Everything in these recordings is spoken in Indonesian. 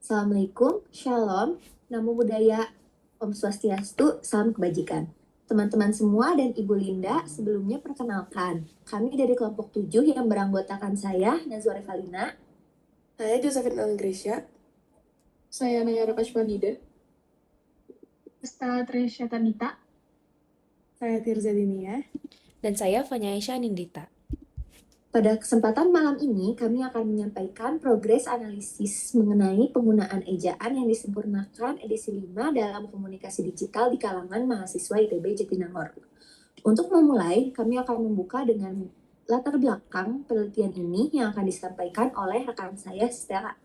Assalamualaikum, Shalom, Namo Buddhaya, Om Swastiastu, Salam Kebajikan. Teman-teman semua dan Ibu Linda, sebelumnya perkenalkan, kami dari kelompok 7 yang beranggotakan saya, Nazwa Revalina. Saya Josephine Anggrisia. Saya Nayara Pashwanida. Stella Tresya Tabita. Saya Tirza Dinia. Dan saya Fanya Aisyah Nindita. Pada kesempatan malam ini, kami akan menyampaikan progres analisis mengenai penggunaan ejaan yang disempurnakan edisi 5 dalam komunikasi digital di kalangan mahasiswa ITB Jatinangor. Untuk memulai, kami akan membuka dengan latar belakang penelitian ini yang akan disampaikan oleh rekan saya, Stella.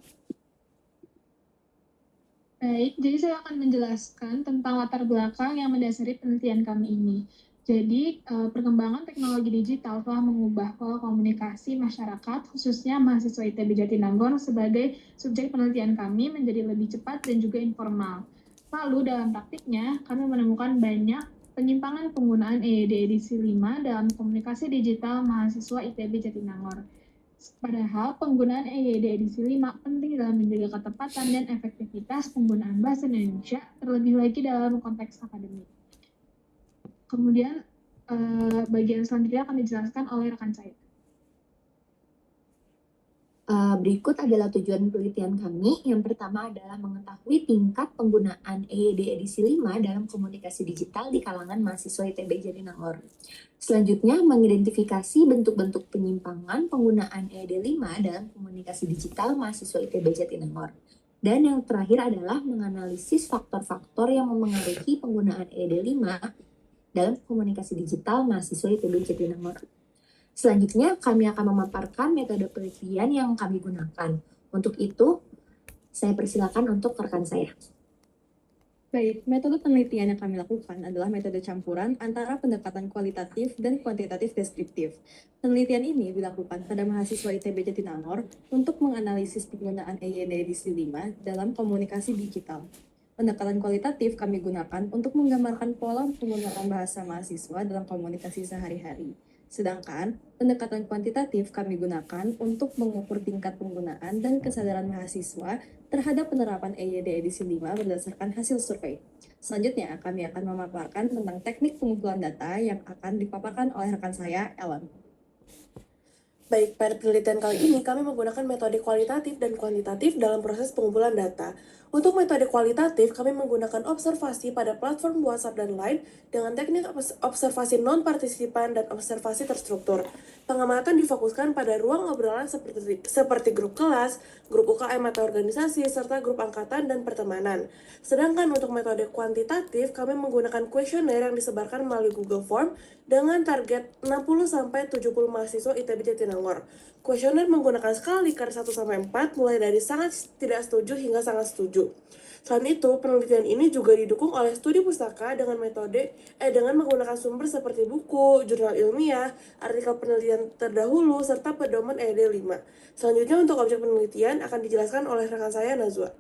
Baik, jadi saya akan menjelaskan tentang latar belakang yang mendasari penelitian kami ini. Jadi, perkembangan teknologi digital telah mengubah pola komunikasi masyarakat, khususnya mahasiswa ITB Jatinangor sebagai subjek penelitian kami menjadi lebih cepat dan juga informal. Lalu, dalam praktiknya, kami menemukan banyak penyimpangan penggunaan EYD edisi 5 dalam komunikasi digital mahasiswa ITB Jatinangor. Padahal penggunaan EYD edisi 5 penting dalam menjaga ketepatan dan efektivitas penggunaan bahasa Indonesia, terlebih lagi dalam konteks akademik. Kemudian bagian selanjutnya akan dijelaskan oleh rekan saya. Berikut adalah tujuan penelitian kami. Yang pertama adalah mengetahui tingkat penggunaan EYD edisi 5 dalam komunikasi digital di kalangan mahasiswa ITB Jatinangor. Selanjutnya, mengidentifikasi bentuk-bentuk penyimpangan penggunaan EYD 5 dalam komunikasi digital mahasiswa ITB Jatinangor. Dan yang terakhir adalah menganalisis faktor-faktor yang memengaruhi penggunaan EYD 5 dalam komunikasi digital mahasiswa ITB Jatinangor. Selanjutnya, kami akan memaparkan metode penelitian yang kami gunakan. Untuk itu, saya persilakan untuk rekan saya. Baik, metode penelitian yang kami lakukan adalah metode campuran antara pendekatan kualitatif dan kuantitatif deskriptif. Penelitian ini dilakukan pada mahasiswa ITB Jatinangor untuk menganalisis penggunaan EYD edisi 5 dalam komunikasi digital. Pendekatan kualitatif kami gunakan untuk menggambarkan pola penggunaan bahasa mahasiswa dalam komunikasi sehari-hari. Sedangkan pendekatan kuantitatif kami gunakan untuk mengukur tingkat penggunaan dan kesadaran mahasiswa terhadap penerapan EYD edisi 5 berdasarkan hasil survei. Selanjutnya, kami akan memaparkan tentang teknik pengumpulan data yang akan dipaparkan oleh rekan saya, Ellen. Baik, pada penelitian kali ini kami menggunakan metode kualitatif dan kuantitatif dalam proses pengumpulan data. Untuk metode kualitatif, kami menggunakan observasi pada platform WhatsApp dan Line dengan teknik observasi non-partisipan dan observasi terstruktur. Pengamatan difokuskan pada ruang obrolan seperti grup kelas, grup UKM atau organisasi, serta grup angkatan dan pertemanan. Sedangkan untuk metode kuantitatif, kami menggunakan kuesioner yang disebarkan melalui Google Form dengan target 60-70 mahasiswa ITB Jatinangor. Kuesioner menggunakan skala Likert 1-4, mulai dari sangat tidak setuju hingga sangat setuju. Selain itu, penelitian ini juga didukung oleh studi pustaka dengan menggunakan sumber seperti buku, jurnal ilmiah, artikel penelitian terdahulu, serta pedoman EYD 5. Selanjutnya untuk objek penelitian akan dijelaskan oleh rekan saya, Nazwa.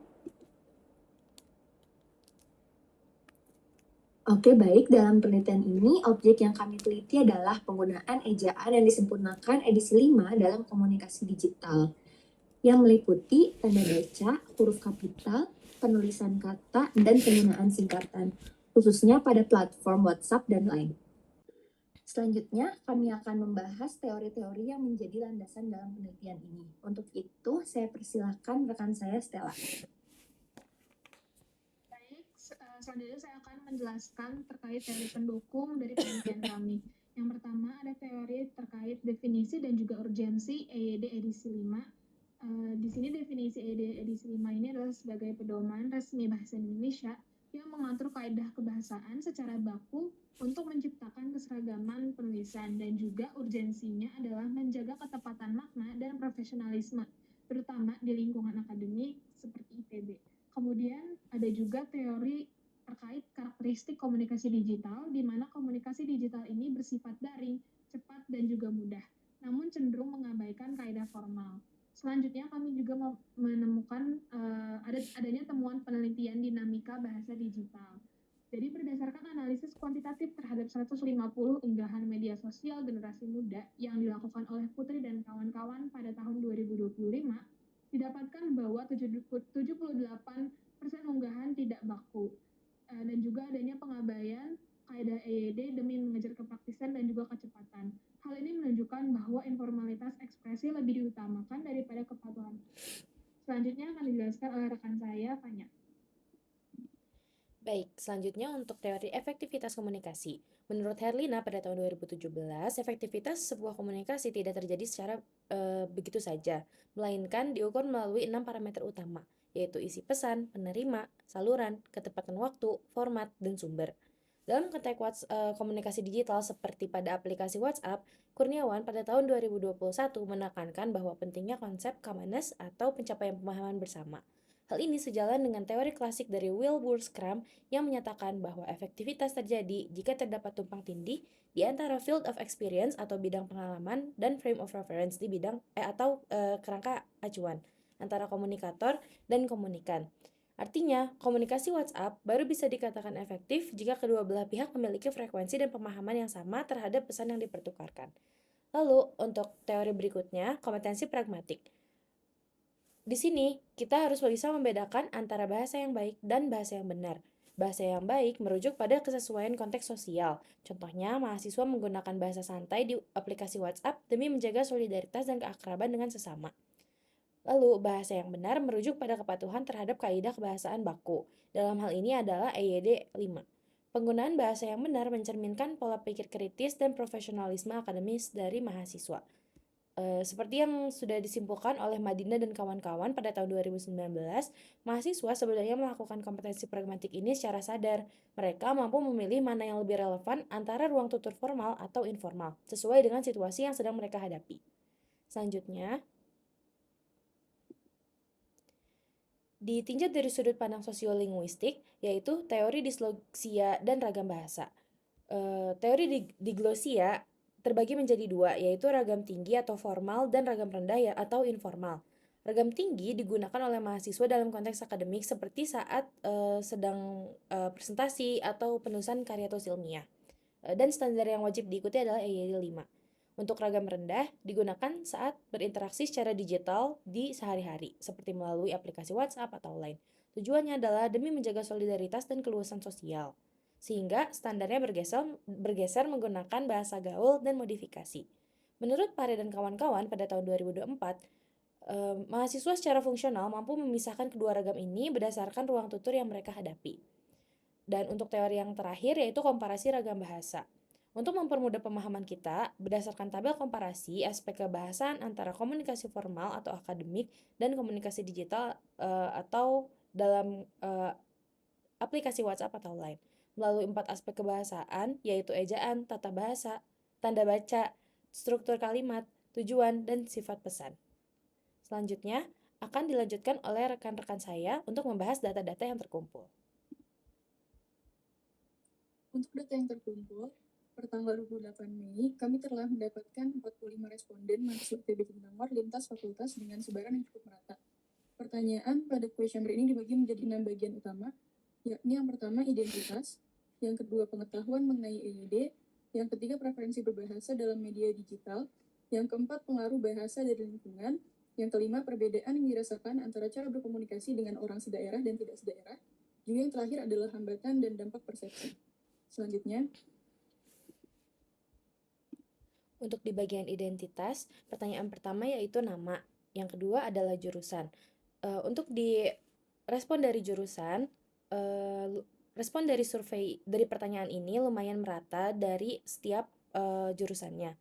Oke, baik. Dalam penelitian ini, objek yang kami teliti adalah penggunaan ejaan yang disempurnakan edisi 5 dalam komunikasi digital, yang meliputi tanda baca, huruf kapital, penulisan kata, dan penggunaan singkatan, khususnya pada platform WhatsApp dan Line. Selanjutnya, kami akan membahas teori-teori yang menjadi landasan dalam penelitian ini. Untuk itu, saya persilahkan rekan saya, Stella. Selanjutnya saya akan menjelaskan terkait teori pendukung dari penelitian kami. Yang pertama ada teori terkait definisi dan juga urgensi EYD edisi 5. Di sini definisi EYD edisi 5 ini adalah sebagai pedoman resmi bahasa Indonesia yang mengatur kaidah kebahasaan secara baku untuk menciptakan keseragaman penulisan, dan juga urgensinya adalah menjaga ketepatan makna dan profesionalisme, terutama di lingkungan akademik seperti ITB. Kemudian ada juga teori terkait karakteristik komunikasi digital, di mana komunikasi digital ini bersifat daring, cepat, dan juga mudah, namun cenderung mengabaikan kaidah formal. Selanjutnya kami juga menemukan adanya temuan penelitian dinamika bahasa digital. Jadi berdasarkan analisis kuantitatif terhadap 150 unggahan media sosial generasi muda yang dilakukan oleh Putri dan kawan-kawan pada tahun 2025, didapatkan bahwa 78% dijelaskan oleh rekan saya, Fanya. Baik, selanjutnya untuk teori efektivitas komunikasi. Menurut Herlina pada tahun 2017, efektivitas sebuah komunikasi tidak terjadi secara begitu saja, melainkan diukur melalui 6 parameter utama, yaitu isi pesan, penerima, saluran, ketepatan waktu, format, dan sumber. Dalam konteks komunikasi digital seperti pada aplikasi WhatsApp, Kurniawan pada tahun 2021 menekankan bahwa pentingnya konsep commonness atau pencapaian pemahaman bersama. Hal ini sejalan dengan teori klasik dari Wilbur Scrum yang menyatakan bahwa efektivitas terjadi jika terdapat tumpang tindih di antara field of experience atau bidang pengalaman dan frame of reference di bidang kerangka acuan antara komunikator dan komunikan. Artinya, komunikasi WhatsApp baru bisa dikatakan efektif jika kedua belah pihak memiliki frekuensi dan pemahaman yang sama terhadap pesan yang dipertukarkan. Lalu, untuk teori berikutnya, kompetensi pragmatik. Di sini, kita harus bisa membedakan antara bahasa yang baik dan bahasa yang benar. Bahasa yang baik merujuk pada kesesuaian konteks sosial. Contohnya, mahasiswa menggunakan bahasa santai di aplikasi WhatsApp demi menjaga solidaritas dan keakraban dengan sesama. Lalu, bahasa yang benar merujuk pada kepatuhan terhadap kaidah kebahasaan baku. Dalam hal ini adalah EYD 5. Penggunaan bahasa yang benar mencerminkan pola pikir kritis dan profesionalisme akademis dari mahasiswa. Seperti yang sudah disimpulkan oleh Madinah dan kawan-kawan pada tahun 2019, mahasiswa sebenarnya melakukan kompetensi pragmatik ini secara sadar. Mereka mampu memilih mana yang lebih relevan antara ruang tutur formal atau informal, sesuai dengan situasi yang sedang mereka hadapi. Selanjutnya, ditinjau dari sudut pandang sosiolinguistik, yaitu teori disloksia dan ragam bahasa. Teori diglossia terbagi menjadi dua, yaitu ragam tinggi atau formal dan ragam rendah atau informal. Ragam tinggi digunakan oleh mahasiswa dalam konteks akademik seperti saat sedang presentasi atau penulisan karya tulis ilmiah. Dan standar yang wajib diikuti adalah EYD 5. Untuk ragam rendah digunakan saat berinteraksi secara digital di sehari-hari, seperti melalui aplikasi WhatsApp atau lain. Tujuannya adalah demi menjaga solidaritas dan keluasan sosial, sehingga standarnya bergeser menggunakan bahasa gaul dan modifikasi. Menurut Pare dan kawan-kawan pada tahun 2024, mahasiswa secara fungsional mampu memisahkan kedua ragam ini berdasarkan ruang tutur yang mereka hadapi. Dan untuk teori yang terakhir yaitu komparasi ragam bahasa. Untuk mempermudah pemahaman kita, berdasarkan tabel komparasi aspek kebahasaan antara komunikasi formal atau akademik dan komunikasi digital atau dalam aplikasi WhatsApp atau lain. Melalui 4 aspek kebahasaan, yaitu ejaan, tata bahasa, tanda baca, struktur kalimat, tujuan, dan sifat pesan. Selanjutnya, akan dilanjutkan oleh rekan-rekan saya untuk membahas data-data yang terkumpul. Untuk data yang terkumpul, per tanggal 28 Mei, kami telah mendapatkan 45 responden mahasiswa ITB Jatinangor lintas fakultas dengan sebaran yang cukup merata. Pertanyaan pada kuesioner ini dibagi menjadi 6 bagian utama, yakni yang pertama identitas, yang kedua pengetahuan mengenai EYD, yang ketiga preferensi berbahasa dalam media digital, yang keempat pengaruh bahasa dari lingkungan, yang kelima perbedaan yang dirasakan antara cara berkomunikasi dengan orang sedaerah dan tidak sedaerah, juga yang terakhir adalah hambatan dan dampak persepsi. Selanjutnya, untuk di bagian identitas, pertanyaan pertama yaitu nama, yang kedua adalah jurusan. Untuk di respon dari jurusan, respon dari survei dari pertanyaan ini lumayan merata dari setiap jurusannya,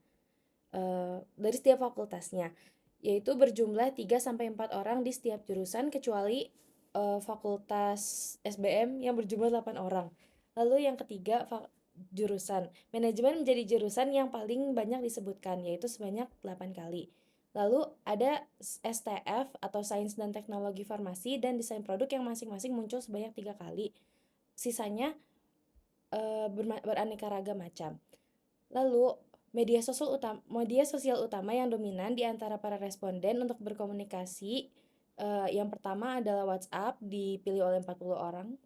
dari setiap fakultasnya, yaitu berjumlah 3-4 orang di setiap jurusan kecuali fakultas SBM yang berjumlah 8 orang. Lalu yang ketiga, jurusan. Manajemen menjadi jurusan yang paling banyak disebutkan, yaitu sebanyak 8 kali. Lalu ada STF atau Sains dan Teknologi Farmasi dan Desain Produk yang masing-masing muncul sebanyak 3 kali. Sisanya beraneka ragam macam. Lalu media sosial utama yang dominan di antara para responden untuk berkomunikasi, yang pertama adalah WhatsApp dipilih oleh 44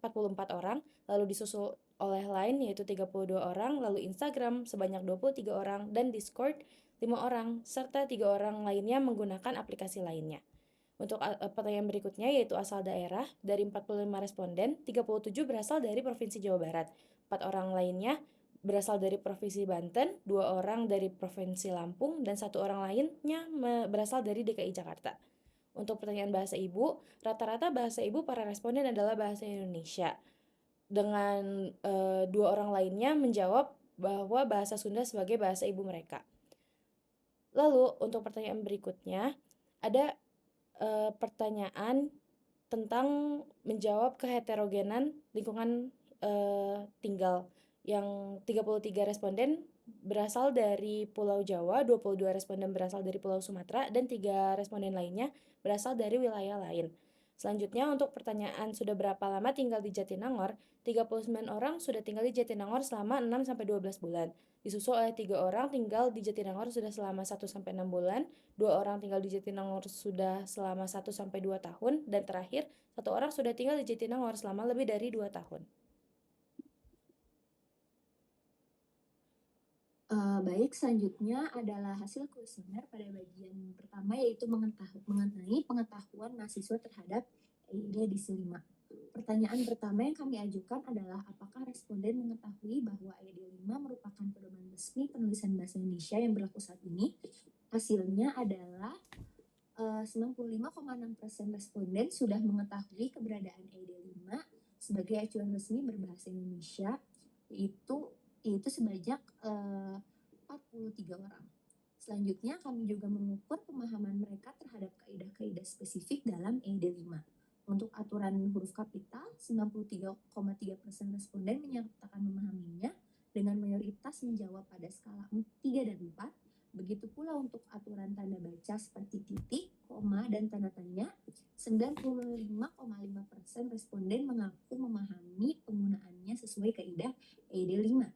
orang, lalu disusul oleh Line yaitu 32 orang, lalu Instagram sebanyak 23 orang, dan Discord 5 orang, serta 3 orang lainnya menggunakan aplikasi lainnya. Untuk pertanyaan berikutnya yaitu asal daerah, dari 45 responden, 37 berasal dari Provinsi Jawa Barat, 4 orang lainnya berasal dari Provinsi Banten, 2 orang dari Provinsi Lampung, dan 1 orang lainnya berasal dari DKI Jakarta. Untuk pertanyaan bahasa ibu, rata-rata bahasa ibu para responden adalah bahasa Indonesia. Dengan 2 orang lainnya menjawab bahwa bahasa Sunda sebagai bahasa ibu mereka. Lalu untuk pertanyaan berikutnya, ada pertanyaan tentang menjawab keheterogenan lingkungan tinggal. Yang 33 responden berasal dari Pulau Jawa, 22 responden berasal dari Pulau Sumatera, dan 3 responden lainnya berasal dari wilayah lain. Selanjutnya untuk pertanyaan sudah berapa lama tinggal di Jatinangor, 39 orang sudah tinggal di Jatinangor selama 6-12 bulan. Disusul oleh 3 orang tinggal di Jatinangor sudah selama 1-6 bulan, 2 orang tinggal di Jatinangor sudah selama 1-2 tahun, dan terakhir 1 orang sudah tinggal di Jatinangor selama lebih dari 2 tahun. Baik, selanjutnya adalah hasil kuesioner pada bagian pertama, yaitu mengenai pengetahuan mahasiswa terhadap EID edisi 5. Pertanyaan pertama yang kami ajukan adalah apakah responden mengetahui bahwa EID 5 merupakan pedoman resmi penulisan bahasa Indonesia yang berlaku saat ini? Hasilnya adalah 95,6% responden sudah mengetahui keberadaan EID 5 sebagai acuan resmi berbahasa Indonesia, yaitu sebanyak 43 orang. Selanjutnya kami juga mengukur pemahaman mereka terhadap kaidah-kaidah spesifik dalam EID 5. Untuk aturan huruf kapital, 93,3% responden menyatakan memahaminya dengan mayoritas menjawab pada skala 3 dan 4. Begitu pula untuk aturan tanda baca seperti titik, koma, dan tanda tanya, 95,5% responden mengaku memahami penggunaannya sesuai kaidah EID 5.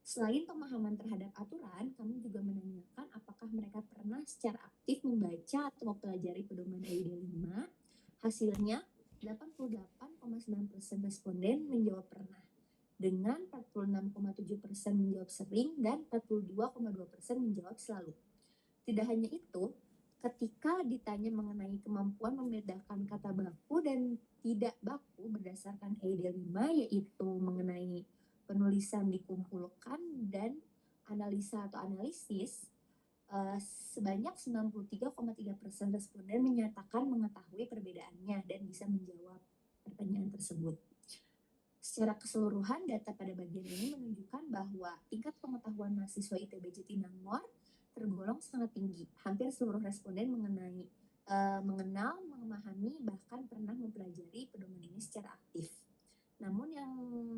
Selain pemahaman terhadap aturan, kami juga menanyakan apakah mereka pernah secara aktif membaca atau mempelajari pedoman EID 5. Hasilnya, 88,9% responden menjawab pernah, dengan 46,7% menjawab sering dan 42,2% menjawab selalu. Tidak hanya itu, ketika ditanya mengenai kemampuan membedakan kata baku dan tidak baku berdasarkan EID 5, yaitu mengenai penulisan dikumpulkan dan analisa atau analisis, sebanyak 93,3% responden menyatakan mengetahui perbedaannya dan bisa menjawab pertanyaan tersebut. Secara keseluruhan, data pada bagian ini menunjukkan bahwa tingkat pengetahuan mahasiswa ITB Jatinangor tergolong sangat tinggi. Hampir seluruh responden mengenal, memahami, bahkan pernah mempelajari pedoman ini secara aktif. Namun yang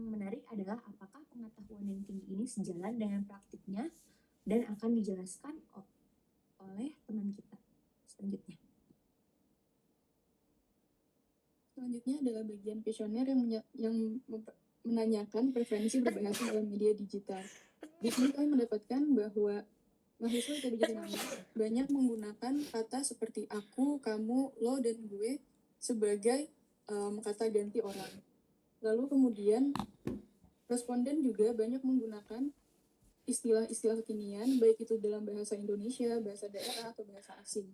menarik adalah apakah pengetahuan yang tinggi ini sejalan dengan praktiknya dan akan dijelaskan oleh teman kita selanjutnya. Selanjutnya adalah bagian kuesioner yang menanyakan preferensi berbahasa dalam media digital. Di sini kami mendapatkan bahwa mahasiswa ITB Jatinangor banyak menggunakan kata seperti aku, kamu, lo, dan gue sebagai kata ganti orang. Lalu kemudian responden juga banyak menggunakan istilah-istilah kekinian, baik itu dalam bahasa Indonesia, bahasa daerah, atau bahasa asing.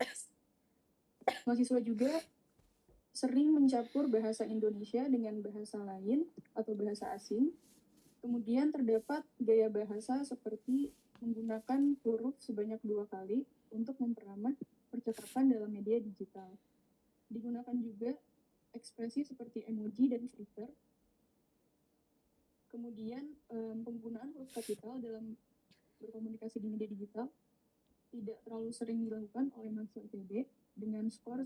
Mahasiswa juga sering mencampur bahasa Indonesia dengan bahasa lain atau bahasa asing. Kemudian terdapat gaya bahasa seperti menggunakan huruf sebanyak 2 kali untuk memperamah percakapan dalam media digital. Digunakan juga ekspresi seperti emoji dan stiker. Kemudian penggunaan huruf kapital dalam berkomunikasi di media digital tidak terlalu sering dilakukan oleh mahasiswa ITB dengan skor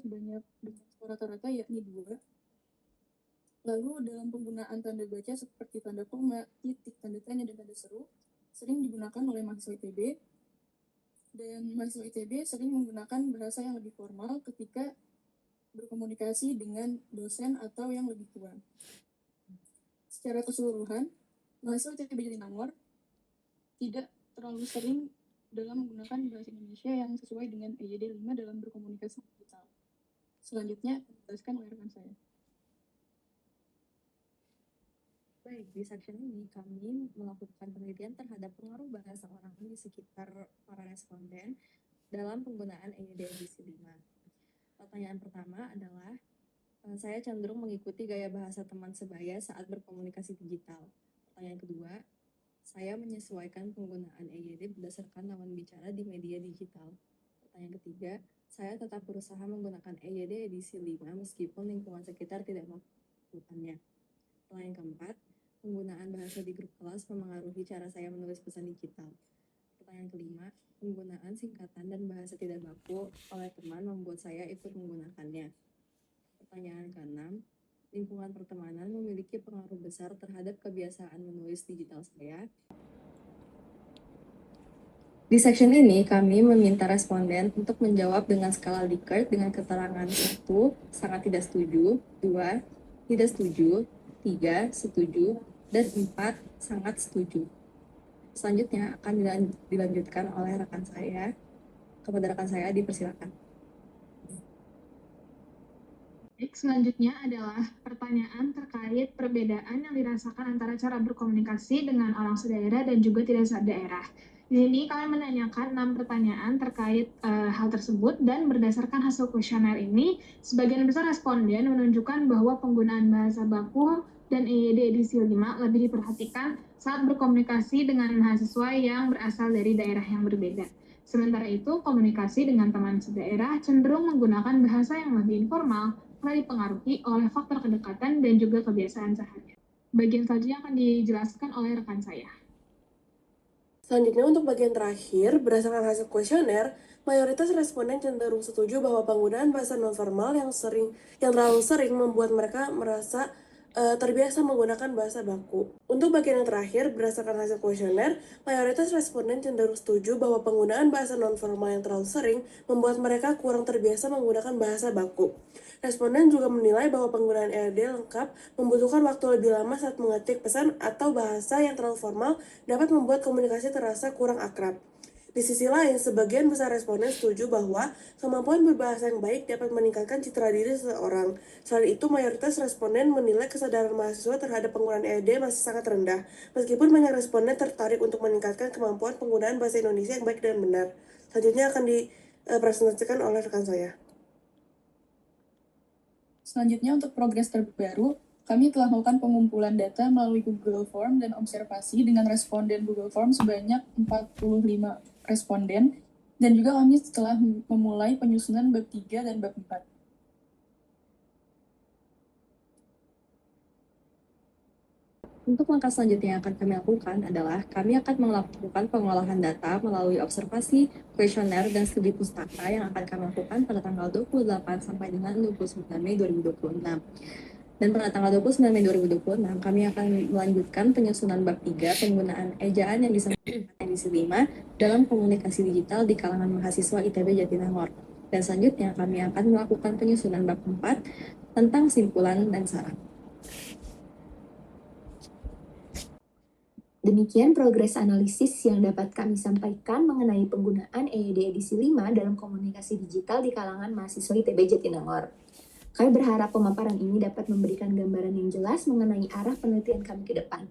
rata-rata yakni 2. Lalu dalam penggunaan tanda baca seperti tanda koma, titik, tanda tanya, dan tanda seru sering digunakan oleh mahasiswa ITB, dan mahasiswa ITB sering menggunakan bahasa yang lebih formal ketika berkomunikasi dengan dosen atau yang lebih tua. Secara keseluruhan, mahasiswa ITB Jatinangor tidak terlalu sering dalam menggunakan bahasa Indonesia yang sesuai dengan EYD 5 dalam berkomunikasi digital. Selanjutnya, dijelaskan oleh rekan saya. Baik, di section ini kami melakukan penelitian terhadap pengaruh bahasa orang di sekitar para responden dalam penggunaan EYD edisi 5. Pertanyaan pertama adalah, saya cenderung mengikuti gaya bahasa teman sebaya saat berkomunikasi digital. Pertanyaan kedua, saya menyesuaikan penggunaan EYD berdasarkan lawan bicara di media digital. Pertanyaan ketiga, Saya tetap berusaha menggunakan EYD edisi 5 meskipun lingkungan sekitar tidak melakukannya. Pertanyaan keempat, penggunaan bahasa di grup kelas memengaruhi cara saya menulis pesan digital. Pertanyaan kelima, penggunaan singkatan dan bahasa tidak baku oleh teman membuat saya ikut menggunakannya. Pertanyaan keenam, lingkungan pertemanan memiliki pengaruh besar terhadap kebiasaan menulis digital saya. Di section ini, kami meminta responden untuk menjawab dengan skala Likert dengan keterangan 1, sangat tidak setuju, 2, tidak setuju, 3, setuju, dan 4, sangat setuju. Selanjutnya akan dilanjutkan oleh rekan saya. Kepada rekan saya, dipersilakan. Baik, selanjutnya adalah pertanyaan terkait perbedaan yang dirasakan antara cara berkomunikasi dengan orang sedaerah dan juga tidak sedaerah. Di sini kami menanyakan 6 pertanyaan terkait hal tersebut dan berdasarkan hasil kuesioner ini, sebagian besar responden menunjukkan bahwa penggunaan bahasa baku dan EYD edisi 5 lebih diperhatikan saat berkomunikasi dengan mahasiswa yang berasal dari daerah yang berbeda. Sementara itu, komunikasi dengan teman sedaerah cenderung menggunakan bahasa yang lebih informal karena dipengaruhi oleh faktor kedekatan dan juga kebiasaan sehari-hari. Bagian selanjutnya akan dijelaskan oleh rekan saya. Selanjutnya untuk bagian terakhir, berdasarkan hasil kuesioner, mayoritas responden cenderung setuju bahwa penggunaan bahasa nonformal yang terlalu sering membuat mereka merasa terbiasa menggunakan bahasa baku. Untuk bagian yang terakhir, berdasarkan hasil kuesioner, mayoritas responden cenderung setuju bahwa penggunaan bahasa nonformal yang terlalu sering membuat mereka kurang terbiasa menggunakan bahasa baku. Responden juga menilai bahwa penggunaan EYD lengkap membutuhkan waktu lebih lama saat mengetik pesan atau bahasa yang terlalu formal dapat membuat komunikasi terasa kurang akrab. Di sisi lain, sebagian besar responden setuju bahwa kemampuan berbahasa yang baik dapat meningkatkan citra diri seseorang. Selain itu, mayoritas responden menilai kesadaran mahasiswa terhadap penggunaan EYD masih sangat rendah, meskipun banyak responden tertarik untuk meningkatkan kemampuan penggunaan bahasa Indonesia yang baik dan benar. Selanjutnya akan dipresentasikan oleh rekan saya. Selanjutnya untuk progres terbaru, kami telah melakukan pengumpulan data melalui Google Form dan observasi dengan responden Google Form sebanyak 45 responden, dan juga kami telah memulai penyusunan bab 3 dan bab 4. Untuk langkah selanjutnya yang akan kami lakukan adalah kami akan melakukan pengolahan data melalui observasi, kuesioner, dan studi pustaka yang akan kami lakukan pada tanggal 28 sampai dengan 29 Mei 2026. Dan pada tanggal 29 Mei 2026, kami akan melanjutkan penyusunan bab 3 penggunaan ejaan yang disampaikan edisi 5 dalam komunikasi digital di kalangan mahasiswa ITB Jatinangor. Dan selanjutnya kami akan melakukan penyusunan bab 4 tentang simpulan dan saran. Demikian progres analisis yang dapat kami sampaikan mengenai penggunaan EYD edisi 5 dalam komunikasi digital di kalangan mahasiswa ITB Jatinangor. Kami berharap pemaparan ini dapat memberikan gambaran yang jelas mengenai arah penelitian kami ke depan.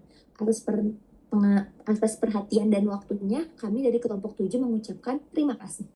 Atas perhatian dan waktunya, kami dari kelompok 7 mengucapkan terima kasih.